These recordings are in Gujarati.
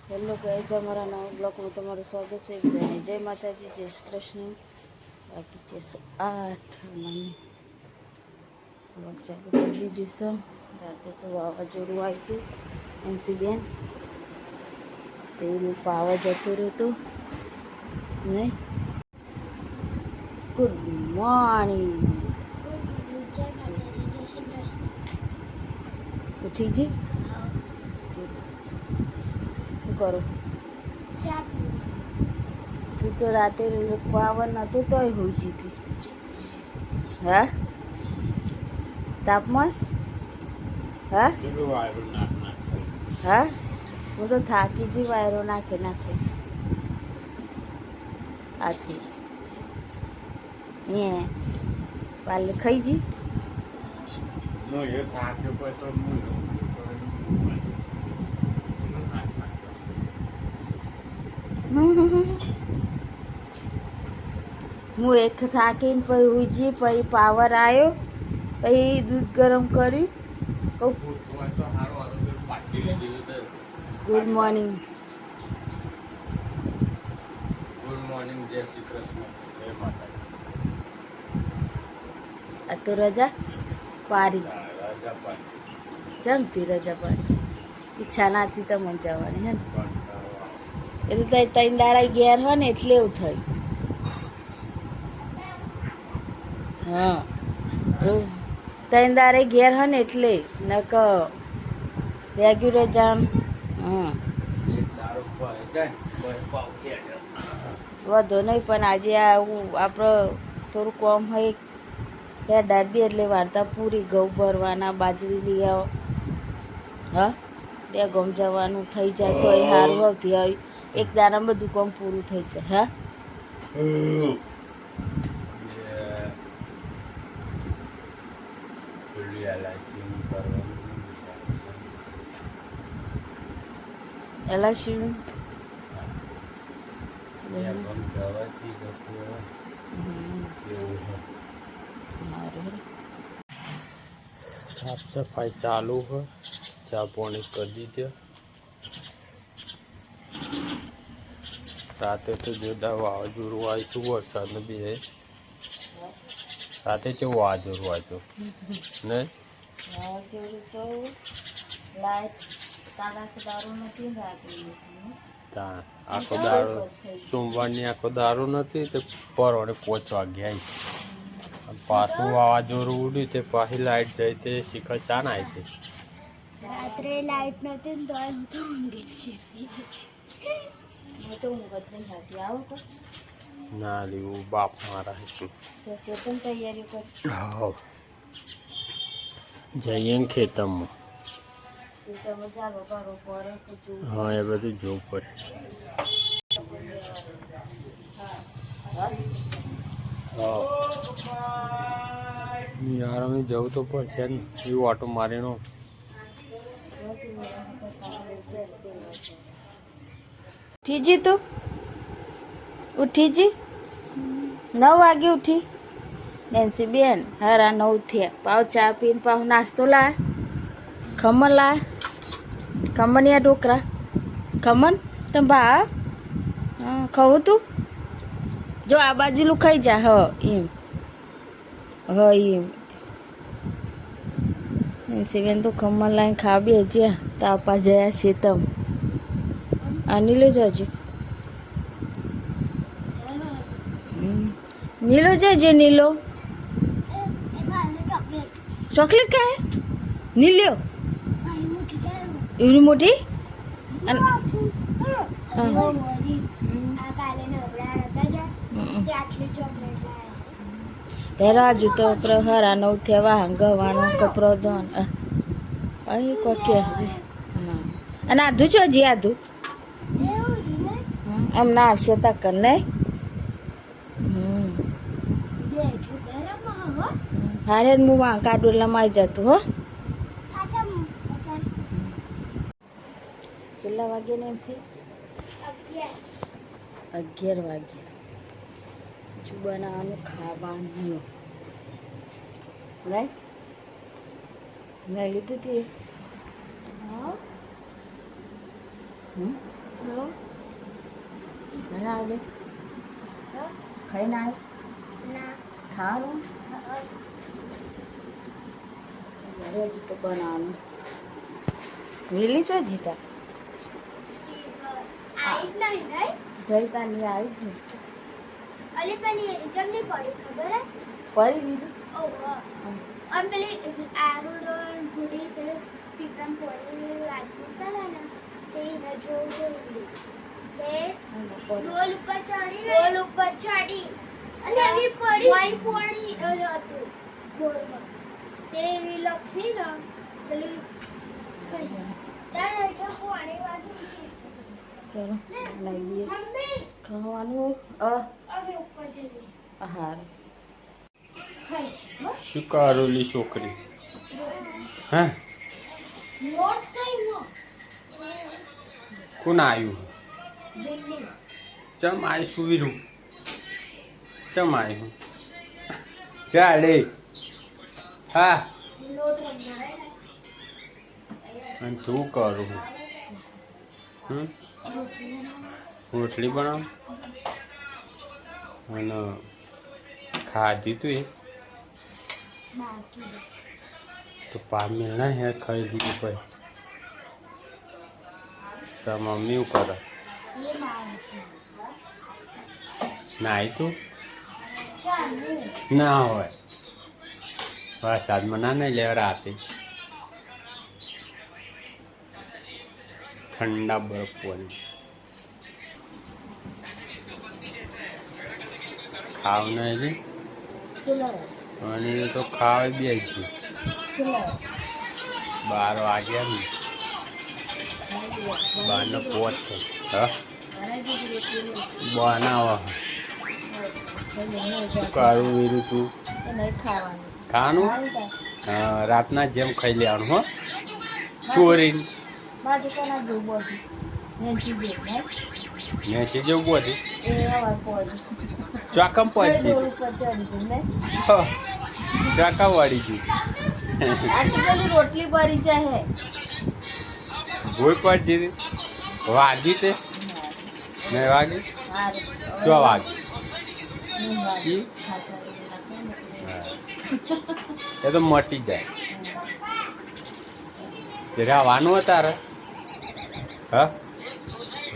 હેલો ગાઈઝ, અમારા નવા બ્લોગમાં તમારું સ્વાગત છે. બધાને જય માતાજી, જય શ્રી કૃષ્ણ. બાકી છે 8 મને બ્લોગ ચાલુ કરી દીધી છે. રાતે તો વાવાઝોડું આવ્યું હતું એનસીબીએન, તે પાવા જતું રહ્યું ને. Good morning. ઉઠી જી શું કરું? તું તો રાતે પાવર નહોતું તોય હોઈ જીતી. હા, તાપમાન હા હા, હું તો થાકી જી. વાયરો નાખે આથી એ પાલે ખાઈ જી. હું એક થાકીને પછી ઉજી, પછી પાવર આવ્યો, પછી દૂધ ગરમ કર્યું. Good morning. ગુડ મોર્નિંગ, જય શ્રી કૃષ્ણ, જય માતાજી. આ તો રજા પારી. રાજા પાડી જમતી રજા પારી. ઈચ્છા નાથી તો મને જવાની હે ને, એટલે તો ત્રણ દાડા ઘેર હોય ને એટલે એવું થયું. હા, ત્રણ દાડે ઘેર હોય ને એટલે નક રેગ્યુલર જામ. હા, વધો નહીં, પણ આજે આપણે થોડું કોમ હોય ત્યાં દાદી એટલે વાર્તા પૂરી. ઘઉં ભરવાના, બાજરી લઈ આવો. હા, બે ગમ જવાનું થઈ જાય તો એ સારું આવતી આવી. એક દાડામાં બધું કામ પૂરું થઈ જાય. હા, LIC સાફ સફાઈ ચાલુ है, चा पानी कर दीजिए. राते तो जोरदार वावाझोडું આવ્યું હતું, વરસાદ ને બી રાતે કેવું વાવાઝોડું આવ્યું ને. આખો દારૂ સોમવારની આખો દારૂ નથી તે પરવાડે 5 વાગે આવી. પાછું વાવાઝોડું ઉડ્યું તે પાછી લાઈટ જઈ તે શિખર ચાન આવી હતી. રાત્રે લાઈટ નથી ને તો ઊંઘી છે. ના લેવું બાપ મારા હતું. હા, જઈએ ને ખેતરમાં. હા, એ બધું જોવું પડે. હા યાર, અમે જવું તો પડશે ને. એવું ઓટો મારીનો ઉઠી જી તું? ઉઠી જી? 9 વાગે ઉઠી નેન્સી બેન? હારા 9 થયા. પાવ ચા પીને પાવ નાસ્તો લાય. ખમણ લાય. ખમણ યા ઢોકરા? ખમણ તમે ભા ખાવું તું? જો આ બાજુલું ખાઈ જા. હ એમ એમ નેન્સી બેન તો ખમણ લાઈને ખા બે જ્યાં તાપા જયા છે. તમ નીલો જજે, નીલો જજે. નીલો ચોકલેટ ખાય? નીલ્યો એવડી મોટી? રાજુ તો પ્રહારા 9 થયા. હંગવાનું કપરો ધોન અહીં કોઈ અને આધું છો હજી આધું એમ ના આવશે તક નહીં. હારે હું કાડું લમાઈ જતું. હો, કેટલા વાગે નેન્સી? 11 વાગે. શું બનાવવાનું? ખાવાનું રાઈટ મેં લીધું હતી. ખાઈને આવે ખાઈને આવે ના ખાવાનું ઘરે જ તો બનાવવાનું વેલી ચો જીતા આઈ જ નહીં નહીં જઈતા નહીં આવી જ નહીં અલી પેલી એક્ઝામ નહીં પડી ખબર હે ફરી દીધું ઓહો અને પેલી આરોડોન ગુડી પેલે પીપરામ પોળી રાજપૂતા હતા ને તે એના જોઈ બે રોલ ઉપર ચડી અને એવી પડી વાઈ પોણી હતું બોરમાં તે એવી લપસી ને પેલી તાર એટલે પોણી વાળી ચલો લઈ દઈએ મમ્મી ખાવાનું અમે ઉપર જઈએ આહાર શું કારોલી છોકરી હા નોટ સહી નો કોણ આવ્યું દિલ્હી ચમ આવી સુવીરું ચમ આવ્યું ચાલે હા નોટ રમનાર અને તું કરું રોટલી બનાવ અને ખાધી તું એ બાકી તો પામી ના હે ખાઈ લીધું ભાઈ તો મમ્મી એવું કરે એ મારે નાઈ તું ચાલુ ના હોય વરસાદમાં ના નહીં લેવા રાતે ઠંડા બરફ પાણી ખાવ નહીં ચલો અને તો ખાવા બે જ ચલો 12 વાગ્યા ને 12 પોચ છે હા બનાવો કારું વીરું તું નહીં ખાવાનું ખાવાનું રાતના જેમ ખાઈ લેવાનું હો ચોરીને મારે કોના જોવું બધું નેચી દે ને મેસી જેવું બધું એ વાર પડી ચોકમ પહોંચી ડોલ ઉપર ચડી ગઈ ને ચોકા વાળી ગયું આટલી પેલી રોટલી ભરી જાય હે ભોય પડી દીધી વાગી તે નહીં વાગી હારું ચો વાગી નહીં વાગે. ઈ? ખાતા એ તો મટી જાય તે રવાનું હે તારે હા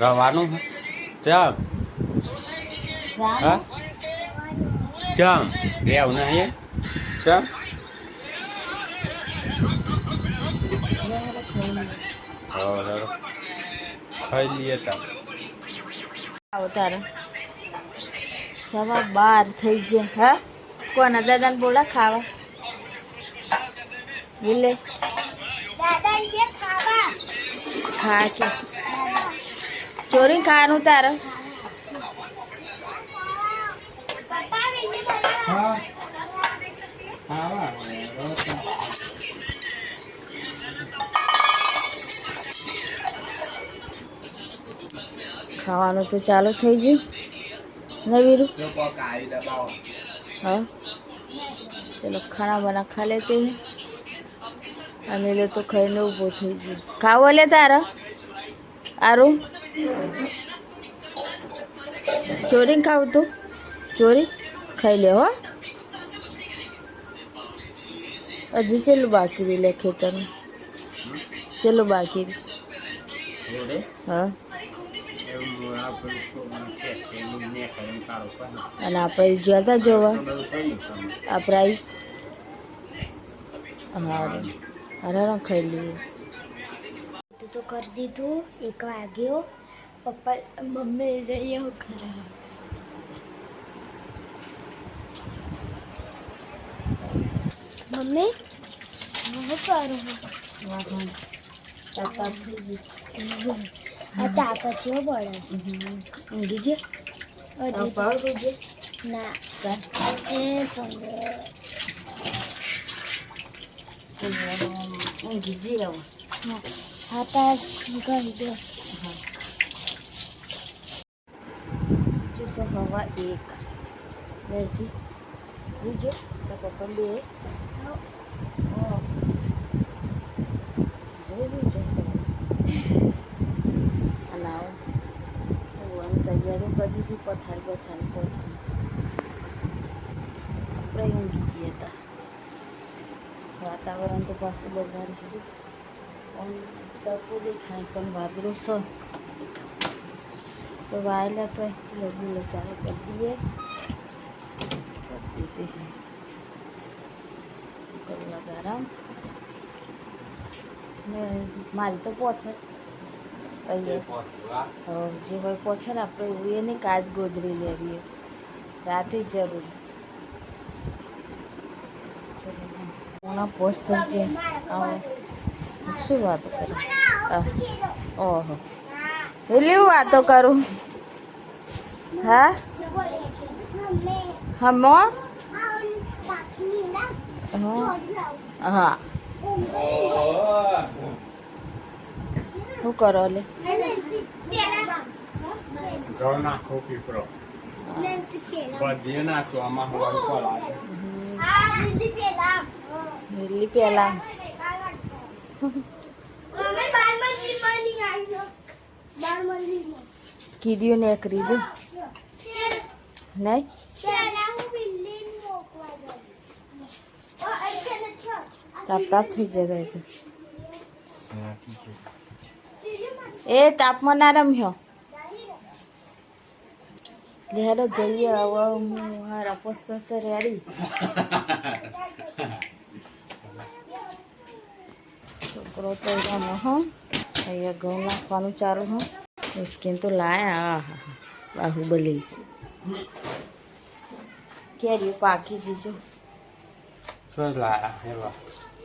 રવાનું હે ચમ હા ચમ રેવ નહીં ચમ ખાઈ લઈએ તાર આવો તારે 12:15 થઈ ગયા હા કોના દાદાને બોલા ખાવા વિલે દાદા કે ખાવા ખા કે ચોરી ખાવાનું તારે પપ્પા વિની બોલા ખાવાનું તો ચાલુ થઈ ગયું ને વીરું हाँ चलो खाना बना खा लेते हैं अनिल तो खाने उभो થઈ ગયું ખાવો લે તારા આરું ચોરી ખાવું તું ચોરી ખાઈ લે હો હજી ચેલું બાકી રહી લે ખેતરનું ચેલું બાકી રહી હા અને આપણે ગયા હતા જોવા આપણે આવી હારે ખાઈ લઈએ તો કરી દીધું 1 વાગ્યો પપ્પા મમ્મી જઈએ ઘરે મમ્મી હું કરું આ તાકાત જેવો પડે છે ઊંઘી જે ના એ ઊંઘી જે હવે હા તાર કરી દો જશે હવા 1 વેસી બીજો તો પપ્પા બે જોયું છે અનાવ શરૂ કરી દીધી પથારી પથારી આપણે ઊંઘી જઈએ હતા વાતાવરણ તો પાછું બગાડ હજુ તકો દેખાય પણ વાદળો છે તો વાયેલા તો લગી ચાલુ કરી દઈએ કરી દીધી કલાક આરામ ને મારી તો પોથર અહીંયા જે હોય પોથર આપણે એવું એ નહીં કાચ ગોદરી લેવી રાતે જ જરૂર પૂણા પોસ્ટ જે શું વાતો કરું ઓહો એલી વાતો કરું હા હમો હા શું કરો લે ઘઉં નાખો પીપરો બધી નાખો આમાં હવાનું પલાળે મિલી પેલા કીધું ને કરી દે નહીં તાપ થઈ જાય તો એ તાપમાં ના રમ્યો લેડો જઈએ હવે હું હારા પોસ્ત રેડી છોકરો તો રમો હા અહીંયા ઘઉં નાખવાનું ચાલુ હા સ્કીન તો લાયા હા બાહુબલી કેરી પાકી જીજો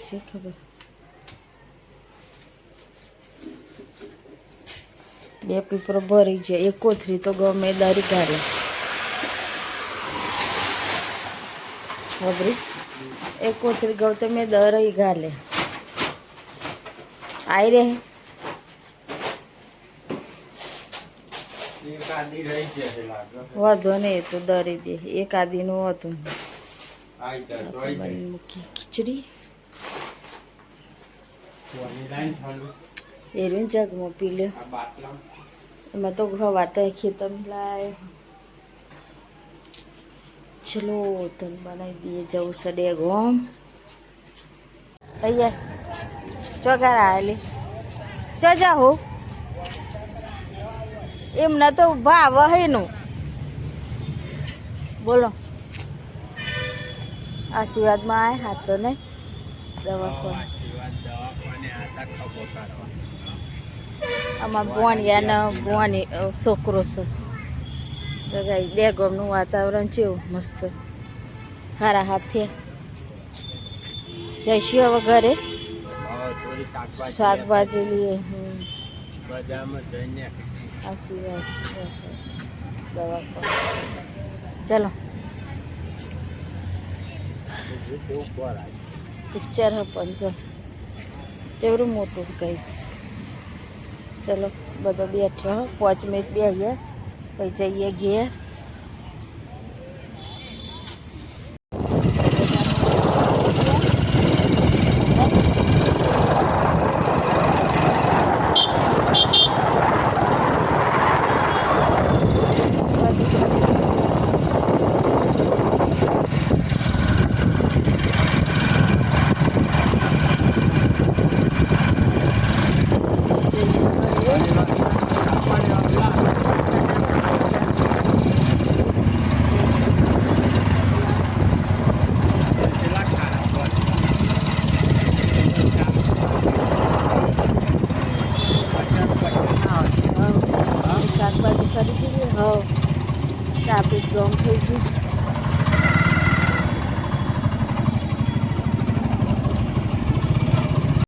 શી ખબર બે પીપરો ભરી જાય એક કોથરી તો ગમે દારી કાઢે ખબરી એક કોથરી ગૌ તો મેં દરઈ ગાલે આઈ રે વધો નહીં એ તો દરી દે એક આદીનું હતું મૂકી ખીચડી એનું જગમાં પી લે એમાં તો ખવાતા ખેતર લાય ચલો તને બનાવી દઈએ જવું સડે ગોમ અહીંયા ચોગાર આવેલી જો જાહો એમના તો ભાવ હેનું બોલો આશીર્વાદમાં આવે હાથ તો નહીં દવા આમાં ભોણિયા ને ભોણી છોકરો છે જગાઈ દેગોમનું વાતાવરણ કેવું મસ્ત હારા હાથે જઈશું હવે ઘરે શાકભાજી લઈએ આશીર્વાદ દવા ચલો પિક્ચર હ પણ જો કેવડું મોટું કહીશ ચલો બધો બેઠો 5 મિનિટ બેસીએ પછી જઈએ ઘેર શાકભાજી કરી દીધી હવે ટ્રાફિક જામ થઈ ગયું